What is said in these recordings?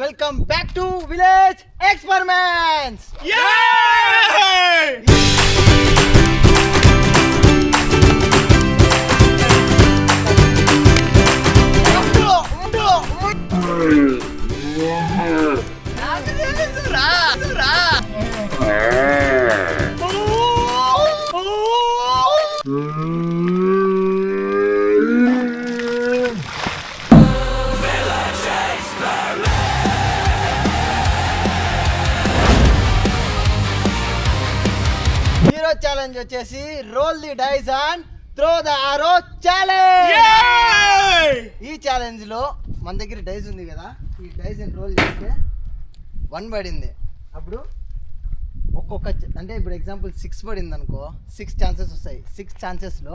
Welcome back to village experiments. Challenge వచ్చేసి roll the dice and throw the arrow challenge. ఈ challenge లో మన దగ్గర డైస్ ఉంది కదా, ఈ డైస్ రోల్ చేస్తే 1 పడింది. అప్పుడు ఒక్కొక్క అంటే ఇప్పుడు ఎగ్జాంపుల్ 6 పడింది అనుకో, 6 ఛాన్సెస్ వస్తాయి. 6 ఛాన్సెస్లో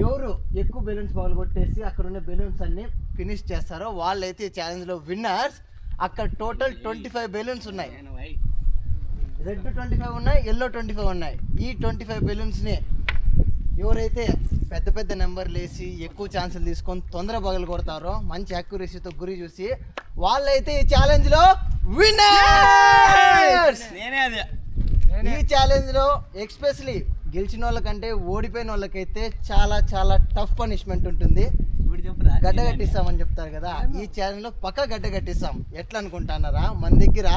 ఎవరు ఎక్కువ బెలూన్స్ బాల్ కొట్టేసి అక్కడ ఉన్న బెలూన్స్ అన్ని ఫినిష్ చేస్తారో వాళ్ళైతే ఈ ఛాలెంజ్లో విన్నర్స్. అక్కడ టోటల్ 25 బెలూన్స్ ఉన్నాయి. రెడ్ 25 ఉన్నాయి, ఎల్లో 25 ఉన్నాయి. ఈ 25 బెలూన్స్ని ఎవరైతే పెద్ద పెద్ద నెంబర్లు వేసి ఎక్కువ ఛాన్సులు తీసుకొని తొందర పగలు కొడతారో, మంచి యాక్యురసీతో గురి చూసి వాళ్ళైతే ఈ ఛాలెంజ్లో విన్నర్స్. ఈ ఛాలెంజ్లో ఎక్స్పెషలీ గెలిచిన వాళ్ళకంటే ఓడిపోయిన వాళ్ళకైతే చాలా చాలా టఫ్ పనిష్మెంట్ ఉంటుంది. గడ్డ కట్టిస్తామని చెప్తారు కదా, ఈ ఛాలెంజ్లో పక్కా గడ్డ కట్టిస్తాం. ఎట్లా అనుకుంటున్నారా, మన దగ్గర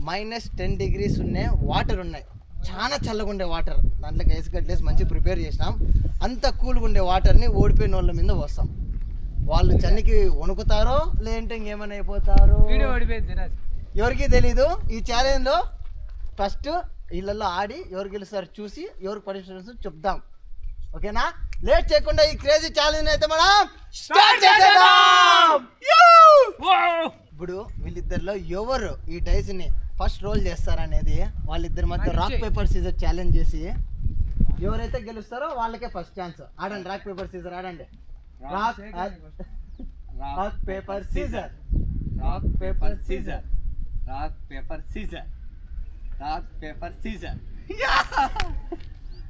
-10 degrees ఉన్నాయి, వాటర్ ఉన్నాయి, చాలా చల్లగా ఉండే వాటర్. దాంట్లోకి ఐస్ కట్లేసి మంచిగా ప్రిపేర్ చేసినాం. అంత కూల్గా ఉండే వాటర్ని ఓడిపోయిన వాళ్ళ మీద వస్తాం. వాళ్ళు చన్నికి వణుకుతారో లేదంటే ఇంకేమైనా అయిపోతారో ఎవరికి తెలీదు. ఈ ఛాలెంజ్లో ఫస్ట్ ఇళ్ళల్లో ఆడి ఎవరు గెలుస్తారో చూసి ఎవరికి పనిష్మెంట్స్ చెప్దాం. ఓకేనా? లేట్ చేయకుండా ఈ క్రేజీ ఛాలెంజ్ అయితే మనం స్టార్ట్ చేద్దాం. ఇప్పుడు వీళ్ళిద్దరిలో ఎవరు ఈ డైస్ ని ఫస్ట్ రోల్ చేస్తారనేది వాళ్ళిద్దరి మధ్య రాక్ పేపర్ సీజర్ ఛాలెంజ్ చేసి ఎవరైతే గెలుస్తారో వాళ్ళకే ఫస్ట్ ఛాన్స్. ఆడండి, రాక్ పేపర్ సీజర్ ఆడండి. Rock paper scissor, rock paper scissor, rock paper scissor, rock paper scissor.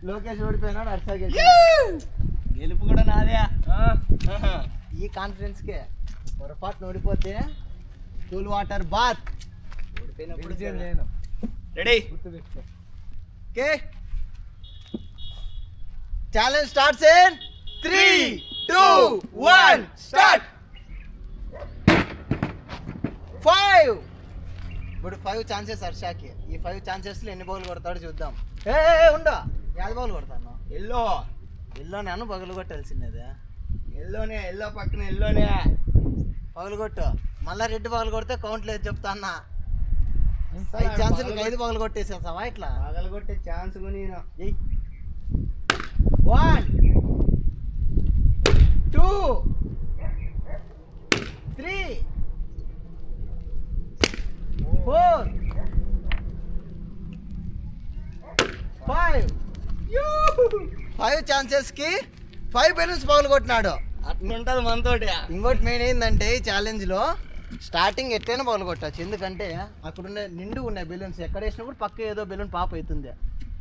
Lokesh ఓడిపోయినాడు, హర్ష గెలుపు కూడా నాదే. ఈ కాన్ఫిడెన్స్ కే పొరపాటు ఓడిపోతే cool water bath. Ready? Okay, challenge starts in 3, 2, 1 start. 5. ఇప్పుడు 5 ఛాన్సెస్ హర్షాకి. ఈ 5 ఛాన్సెస్లో ఎన్ని బౌల్ కొడతాడో చూద్దాం. ఉండా, 5 బౌల్ కొడతాను. ఎల్లో నేను పగలు కొట్టాల్సిందే. ఎల్లోనే, ఎల్లో పక్కన ఎల్లోనే పగలు కొట్టు. మళ్ళీ రెడ్ పగలు కొడితే కౌంట్ లేదు చెప్తా అన్న. 5 ఛాన్సులు 5 పగలు కొట్టేసేసావా? ఇట్లా పగలు కొట్టే ఛాన్స్ 1, 2, 3, 4, 5. 5 ఛాన్సెస్ కి 5 బెలూన్స్ పగలు కొట్టినాడు. అట్లుంటుంది మనతోటి. ఇంకోటి మెయిన్ ఏంటంటే ఈ ఛాలెంజ్లో స్టార్టింగ్ ఎట్లయినా పగలు కొట్టచ్చు. ఎందుకంటే అక్కడున్న నిండు ఉన్నాయి బెలూన్స్. ఎక్కడ వేసినప్పుడు పక్క ఏదో బెలూన్ పాప అవుతుంది.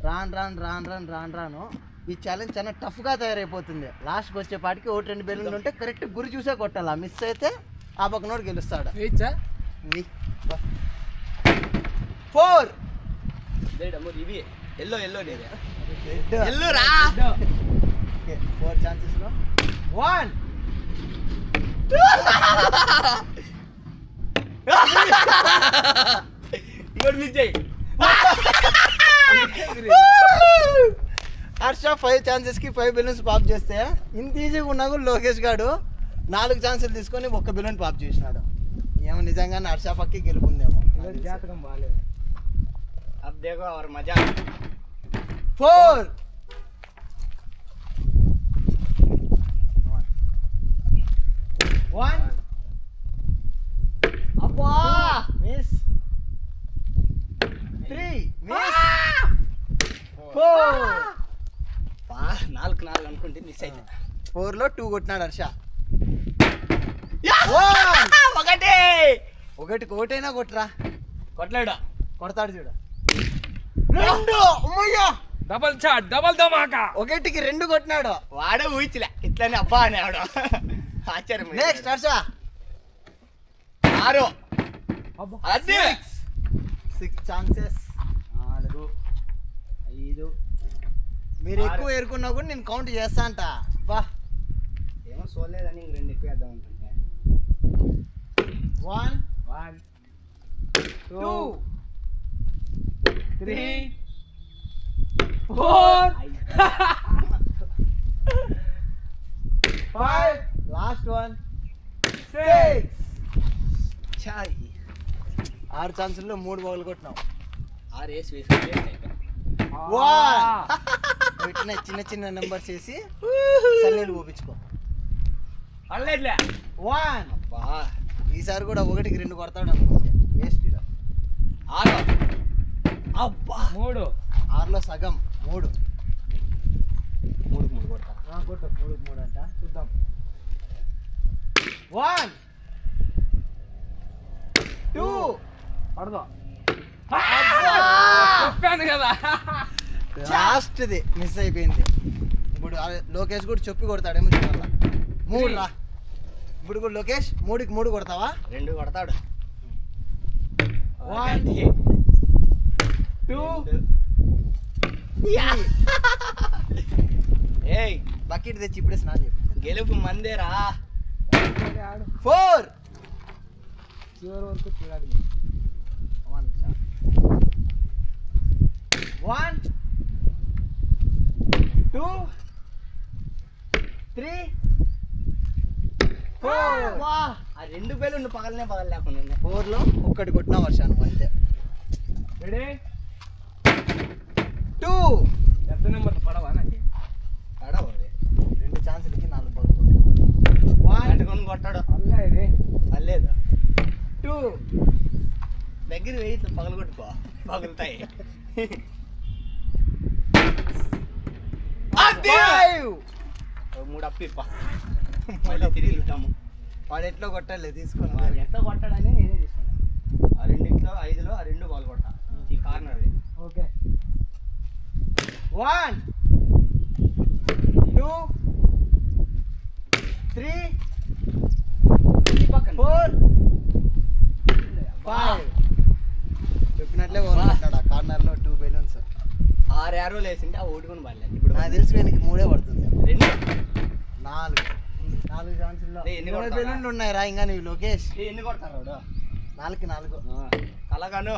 రాను ఈ ఛాలెంజ్ చాలా టఫ్గా తయారైపోతుంది. లాస్ట్కి వచ్చేపాటికి 1-2 బెలూన్లు ఉంటే కరెక్ట్ గురి చూసే కొట్టాలి. మిస్ అయితే ఆ పక్కనోడు గెలుస్తాడు. 4. ఇవి ఎల్లో 4 ఛాన్సెస్లో 1. హర్ష 5 ఛాన్సెస్కి 5 బెలూన్స్ పాప్ చేస్తే ఇంత ఈజీగా ఉన్నా కూడా లోకేష్ గారు 4 ఛాన్సులు తీసుకొని 1 బెలూన్ పాప్ చేసినాడు. ఏమో నిజంగానే హర్ష పక్కి గెలుపుందేమో. జాతకం బాగాలేదు. అబ్ దేఖో అవర్ మజా. 4. 1. అబ్బా మిస్. 3 మిస్. 4. 4 అనుకుంటే మిస్ అయితే 4లో 2 కొట్టినాడు హర్ష. ఒకటైనా కొట్టరా. కొట్టలేడా? కొడతాడు చూడు. 2. అమ్మయ్యా, డబల్ షాట్, డబల్ ధమాకా. 1కి 2 కొట్టినాడు. వాడే ఊహించలే ఇట్లానే అబ్బా అనేవాడు. ఆశ్చర్యం. నెక్స్ట్ హర్ష. 6. అదే 6 ఛాన్సెస్. 4 5 మీరు ఎక్కువ ఏరుకున్నా కూడా నేను కౌంట్ చేస్తా అంట. బా ఏమో చూడలేదని ఇంక 2 ఎక్కువ వేద్దాం అనుకుంటే. 1 1 2 3 4 5 లాస్ట్ 1 6. చాయ్ 6 ఛాన్సుల్లో 3 పగలు కొట్టినావు. 6 వేసి వేసుకుంటే 1 ఇట్లా చిన్న చిన్న నెంబర్స్ వేసి సన్నీళ్ళు పోపించుకో. అల్లెట్లే 1. బా ఈసారి కూడా 1కి 2 కొడతాడు అనుకోండి, వేస్ట్. 6 అబ్బా 3 6లో సగం 3. 3 కొడతా. కొట్టు 3కి 3 అంట. చూద్దాం. 1 2 పడదా చెప్పాను కదా. లాస్ట్ది మిస్ అయిపోయింది. ఇప్పుడు లోకేష్ కూడా చెప్పి కొడతాడేమో చూడాల. 3 రా. ఇప్పుడు కూడా లోకేష్ 3కి 3 కొడతావా? 2 కొడతాడు. 1 2 ఏయ్ బకెట్ తెచ్చి ఇప్పుడే స్నానం చెప్పి. గెలుపు మందేరా. 4 చివరి వరకు చూడాలి. 1 2 3 4. ఆ 2 బెలూన్లు పగలనే లేకుండా 4లో 1 కొట్టిన వర్షాన్ని అంతే. రెడీ 2 పెద్ద నెంబర్ పడవా నాకు పడవ 2 ఛాన్సులకి 4 పగలు కొట్టు. 1 కొట్టాడు. పర్లేదు 2 దగ్గర వేయి పగలు కొట్టుకో పగులుతాయి. 5 3 అప్పిప్ప మళ్ళీ తిరిగి ఉంటాము. వాడు ఎట్లా కొట్టాలి తీసుకొని. వాడు ఎంత కొట్టాడని నేనే తీసుకున్నాను. ఆ 2 5లో ఆ 2 బాల్ కొట్టా ఈ కార్నర్. ఓకే 1 2 3 ఈ పక్కన 4 5. చెప్పినట్లే కొట్టాడు. ఆ కార్నర్లో 2 బెలూన్స్. 6 యారోలు వేసింటే ఆ ఓటుకుని పడలేదు. ఇప్పుడు నాకు తెలిసి వీనికి 3 పడుతుంది. 2 4 ఛాన్సుల్లో ఎన్ని 20 కొడతారా? బెలూన్లు ఉన్నాయి రా ఇంకా నీవు లోకేష్. ఎన్ని కొడతారు వాడు? 4కి 4. కలగాను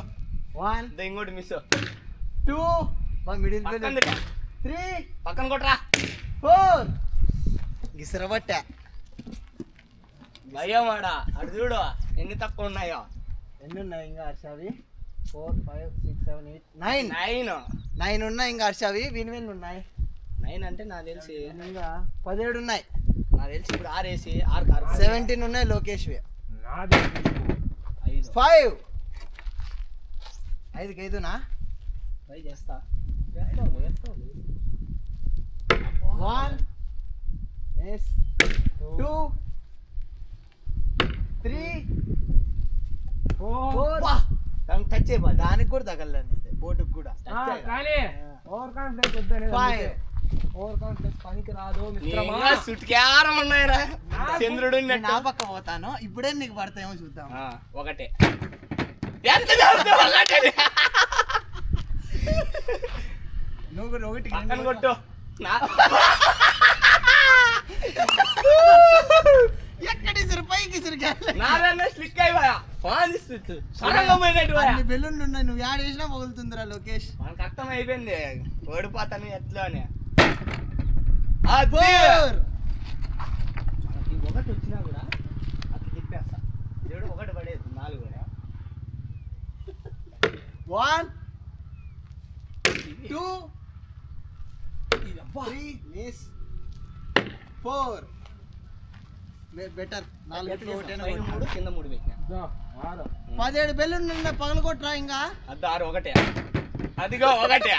1 ఇంకోటి మిస్ 2 మిడిల్ పక్కన బెలూన్ తిట్టా. 3 పక్కన కొట్టరా 4 గిసరబట్టా. భయం వాడా అటు చూడు ఎన్ని తక్కువ ఉన్నాయో. ఎన్ని ఉన్నాయి ఇంకా హర్షావి? 4 5 6 7 8 9 9 9 ఉన్నాయి ఇంకా హర్షావి. విని ఉన్నాయి 9 అంటే నాకు తెలిసి ఇంకా 17 ఉన్నాయి. నాకు తెలిసి ఇప్పుడు 6 వేసి 6 కారు 17 ఉన్నాయి లోకేష్వి. 5 5 5కి 5నా? ట్రై చేస్తా. 1 2 3 4 టచ్ అయిపోద్ది. దానికి కూడా తగలని బోటుకు కూడా. కానీ ఓవర్ కాన్ఫిడెన్స్ వద్దని 5 ఓవర్ కాన్ఫిడెన్స్ పనికి రాదు మిత్రమా. సుట్కారం ఉన్నాయిరా చంద్రుడు నా పక్క పోతాను. ఇప్పుడే నీకు పడతాయేమో చూద్దాం. ఒకటే ఎంత చదువుతావు అలాంటిది? నువ్వు కూడా 1కి పక్కన కొట్టు. ఎక్కడి పైకి నాదన్నా స్లిక్ అయిపోయా. సడన్గా పోయినట్టు పోయా. అన్ని బెలూన్లు ఉన్నాయి. నువ్వు యాడ్ చేసినా పగులుతుందిరా లోకేష్. మనకు అర్థం అయిపోయింది ఓడిపోతాను ఎట్లా అని. 4 మనకి 1 వచ్చినా కూడా అట్లా తిప్పేస్తా. దేవుడు 1 పడేది 4 కూడా. 1 2 3 మిస్ 4 బెటర్. 4 పైన 3 కింద 3 పెట్టినా. 17 బెలూన్లు ఉన్నాయి. పగలు కొట్టరా ఇంకా. అది 6 ఒకటే. అదిగో ఒకటే.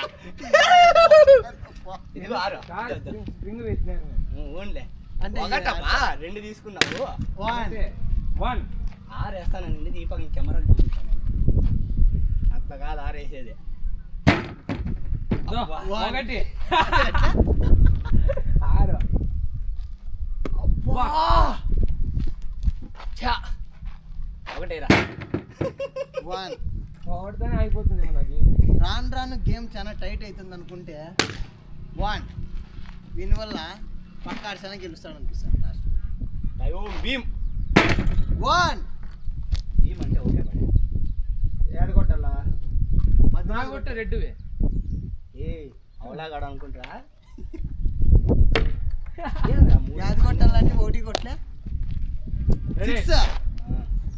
ఇదిగో 6 ఊన్లే అంటే ఒకటమ్మా 2 తీసుకున్నావు. 1 6 వేస్తానండి దీపం కెమెరా చూపిస్తాను. అట్లా కాదు 6 వేసేది. ఒకటి 6 ఒకటేరా 1 ఓడితేనే అయిపోతుంది మనకి. రాను రాను గేమ్ చాలా టైట్ అవుతుంది అనుకుంటే 1 దీనివల్ల పక్క ఆడిసానే గెలుస్తాడు అనిపిస్తాను లాస్ట్. భీమ్ 1 భీమ్ అంటే ఓకే పడే ఏడు కొట్టాలా నా కొట్ట రెడ్డువే. ఏ అవలాగాడు అనుకుంటారా యాది కొట్టాలంటే ఒకటి కొట్టలే 6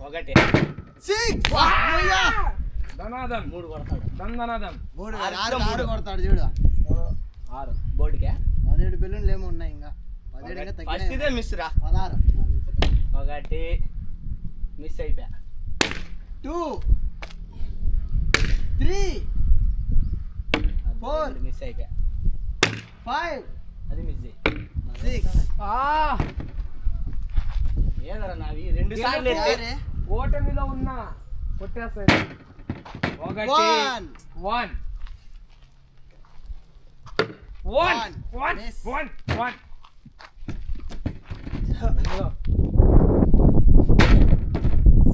ఒకటి 6 ధనాదం 3 కొడతాడు దందనాదం 6 కొడతాడు చూడు. 6 బోర్డుకే 17 బెలూన్లు ఏమో ఉన్నాయి ఇంకా 17 ఇంకా ఫస్ట్ తగ్గినాయి. ఇదే మిస్ రా 16 ఒకటి మిస్ అయిపోయా 2 3 4 మిస్ అయిపోయా 5 అది మిస్ 6 ఏదరా నావి 2 సార్లు ఎత్తే ఓటమిలో ఉన్నా కొట్టేస్తాయి. 1 1 1 Miss. 1 1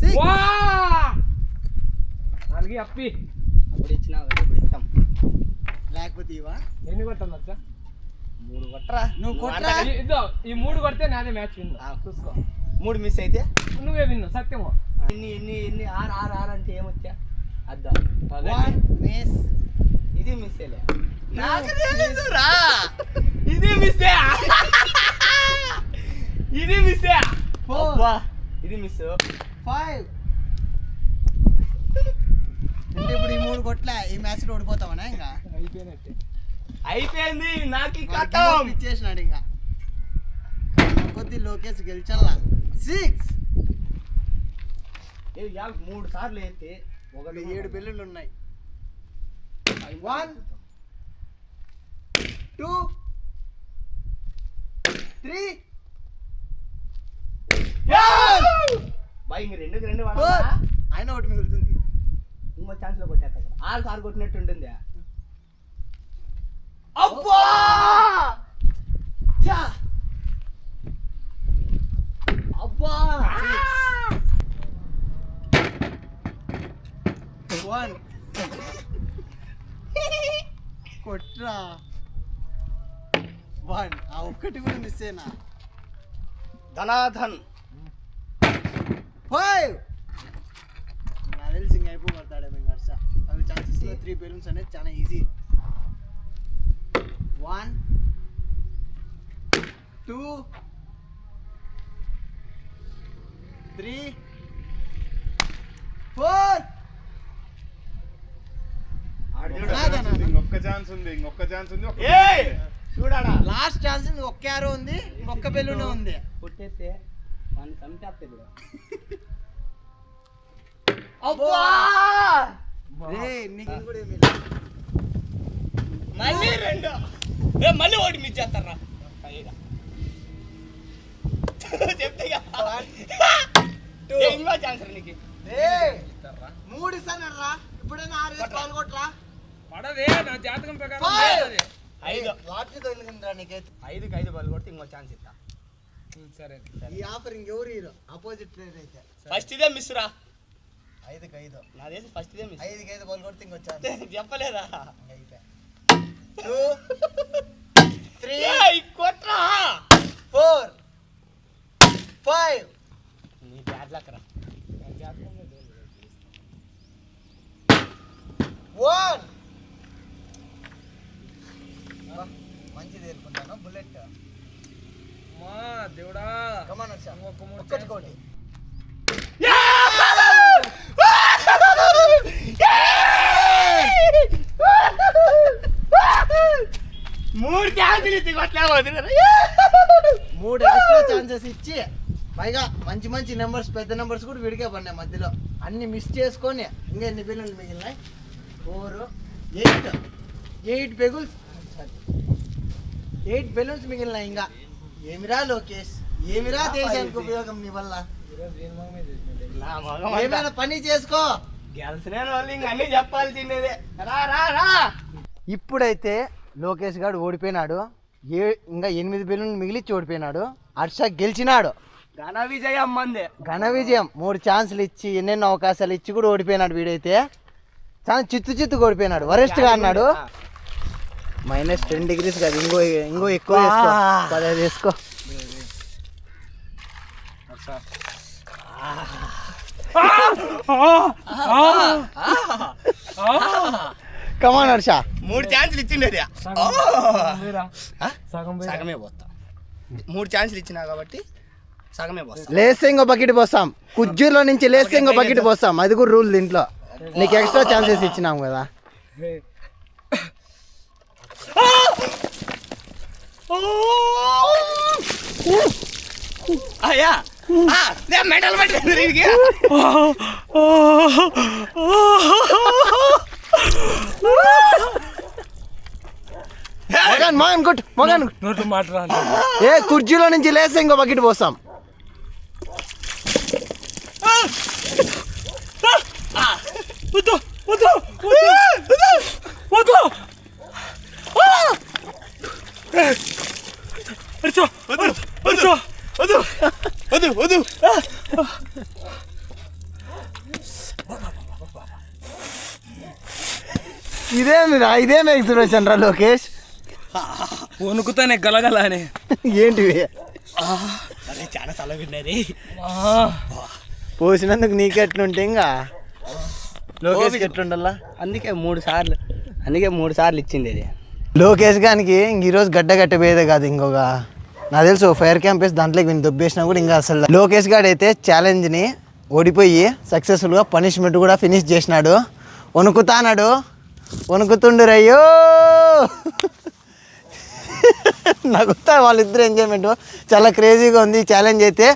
6 నాలుగు అప్పి. అప్పుడు ఇచ్చినా ఇప్పుడు ఇస్తాం లేకపోతే ఇవా ఎన్ని కొట్టాలి వచ్చా? 3 కొట్టరా నువ్వు కొట్టరా? ఇద్దో ఈ 3 కొడితే నాదే మ్యాచ్ విన్. చూసుకో 3 మిస్ అయితే నువ్వే విన్ను సత్యమో. ఎన్ని 6 అంటే ఏమొచ్చా అద్దా 1 మిస్ ఇది మిస్ అయ్యలే నాకు తెలుసురా. ఇది మిస్ ఇది మిస్ 4 ఇది మిస్ 5 అంటే ఇప్పుడు ఈ 3 కొట్ల ఈ మ్యాచ్ లో ఓడిపోతావనా? ఇంకా అయిపోయినట్టే. అయిపోయింది నాకు కట్టం ఇచ్చేసినాడు. ఇంకా కొద్ది లోకేష్ గెలిచల్లా 6 3 సార్లు అయితే 7 బెలూన్లు ఉన్నాయి. 1 2 3 బాయ్ ఇంక 2 4 వాడాలా అయినా ఒకటి మిగులుతుంది. ఇంకో ఛాన్స్ లో కొట్టేస్తా కదా 6 కొట్టినట్టు ఉంటుంది. అబ్బా యా అబ్బా 1 కొట్రా 1 ఆ ఒక్కటి కూడా మిస్ అయినా. ధనాధన్ 5 నాకు తెలిసి ఇంకా అయిపోతాడే మేము హర్ష. అవి ఛాన్సెస్ 3 బెలూన్స్ అనేది చాలా ఈజీ. 1 2 3 4 ఇంకొక ఛాన్స్ ఉంది ఒక్క ఏయ్ చూడాడా లాస్ట్ ఛాన్స్ ఒక్క యారో ఉంది, ఒక్క బెలూన్ ఉంది. కొట్టేస్తే వాడిని చంపేస్తే కూడా అబ్బా రే నీకు కూడా ఏమీ లేదు. మళ్ళీ 2 మళ్ళీ ఒకటి మిస్ చేస్తారా చెప్తే ఇంకో ఛాన్స్ నీకు రే 3 ఇస్తానరా ఇప్పుడైనా 6 కాల్ కొట్రా. పడదే నా జాతకం ప్రకారం 5 లేదు అది. 5 లాటరీతో ఎందుకంటరా నీకైతే 5కి 5 బాల్ కొడితే ఇంకో ఛాన్స్ ఇస్తా సరే ఈ ఆఫర్ ఇంకెవరు హీరో ఆపోజిట్ ప్లేయర్ అయితే. ఫస్ట్ ఇదే మిస్ రా 5కి 5 నా దేశం ఫస్ట్ ఇదే మిస్ 5కి 5 బాల్ కొడితే ఇంకొచ్చాను. చెప్పలేదా 2 3 కొట్రా 4 5 నీ బ్యాడ్ లక్ రా నా జాతకంలో లేదు. 1 మంచిది ఏరుకుంటాను బుల్లెట్. మా దేవుడా కమాన్ వచ్చా ఇంకొక 3 ఒక్కటి కోటి. మూడు ఛాన్సులు ఇచ్చి కొట్టలేవు వదిలేరా 3 ఎక్స్ట్రా ఛాన్సెస్ ఇచ్చి పైగా మంచి మంచి నెంబర్స్ పెద్ద నెంబర్స్ కూడా విడిగా పడినాయి మధ్యలో అన్ని మిస్ చేసుకొని ఇంకా ఎన్ని బెలూన్లు మిగిలినాయి 4 8 బెలూన్స్ 8 బెలూన్స్ మిగిలినాయి. ఇంకా ఏమిరా లోకేష్ ఏమిరా దేశానికి ఉపయోగం నీ వల్ల? ఈరోజు దీని మొహమే చేసినట్టే. నా మగం ఏమైనా పని చేసుకో. గెలిచిన వాళ్ళు ఇంక అన్ని చెప్పాల్సిందేదే రా రా రా ఇప్పుడైతే లోకేష్ గారు ఓడిపోయినాడు. ఇంకా 8 బెలూన్లు మిగిలిచ్చి ఓడిపోయినాడు. హర్ష గెలిచినాడు. ఘన విజయం మందే. ఘన విజయం. 3 ఛాన్సులు ఇచ్చి ఎన్నెన్నో అవకాశాలు ఇచ్చి కూడా ఓడిపోయినాడు వీడైతే. చాలా చిత్తు ఓడిపోయినాడు. వరెస్ట్గా అన్నాడు. -10 degrees కాదు, ఇంకో ఎక్కువ వేసుకో. 15 వేసుకో. కమాన్ హర్ష. 3 ఛాన్సులు ఇచ్చిండేది. సగమే పోతా. 3 ఛాన్సులు ఇచ్చినా కాబట్టి సగమే పోతా. లేస్తే ఇంకో బకెట్ పోస్తాం. కుజ్జూరులో నుంచి లేస్తే ఇంకో బకెట్ పోస్తాం. అది కూడా రూల్ దీంట్లో. నీకు ఎక్స్ట్రా ఛాన్సెస్ ఇచ్చినాం కదా. అయ్యా మెడల్ పట్టింది. ఏ కుర్చీలో నుంచి లేస్తే ఇంకో బకెట్ పోస్తాం. ఇదేమి ఎక్స్ప్రెషన్ రా లోకేష్? వణుకుతానే గలగల అని. ఏంటివి చాలా చల్లగున్నది. పోసినందుకు నీకెట్లుంటే ఇంకా లోకేష్ ఎట్లుండాలా? అందుకే 3 సార్లు ఇచ్చింది అది. లోకేష్ గానికి ఈరోజు గడ్డ కట్టబోయేదే కాదు, ఇంకొక నాకు తెలుసు ఫైర్ క్యాంప్ వేసి దాంట్లోకి విని దొబ్బేసినా కూడా ఇంకా అసలు. లోకేష్ గారు అయితే ఛాలెంజ్ని ఓడిపోయి సక్సెస్ఫుల్గా పనిష్మెంట్ కూడా ఫినిష్ చేసినాడు. వణుకుతుండు రయ్యో. నాకు వాళ్ళిద్దరు ఎంజాయ్మెంట్ చాలా క్రేజీగా ఉంది. ఛాలెంజ్ అయితే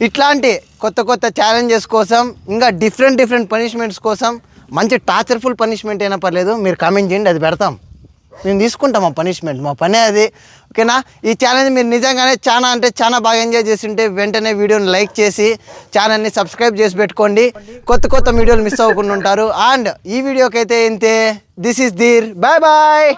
ఇట్లాంటి కొత్త ఛాలెంజెస్ కోసం, ఇంకా డిఫరెంట్ పనిష్మెంట్స్ కోసం, మంచి టార్చర్ఫుల్ పనిష్మెంట్ అయినా పర్లేదు, మీరు కామెంట్ చేయండి, అది పెడతాం. మేము తీసుకుంటాం ఆ పనిష్మెంట్, మా పనే అది. ఓకేనా? ఈ ఛాలెంజ్ మీరు నిజంగానే చాలా బాగా ఎంజాయ్ చేస్తుంటే వెంటనే వీడియోని లైక్ చేసి ఛానల్ని సబ్స్క్రైబ్ చేసి పెట్టుకోండి. కొత్త వీడియోలు మిస్ అవ్వకుండా ఉంటారు. అండ్ ఈ వీడియోకి అయితే ఇంతే. This is Dheer. Bye bye.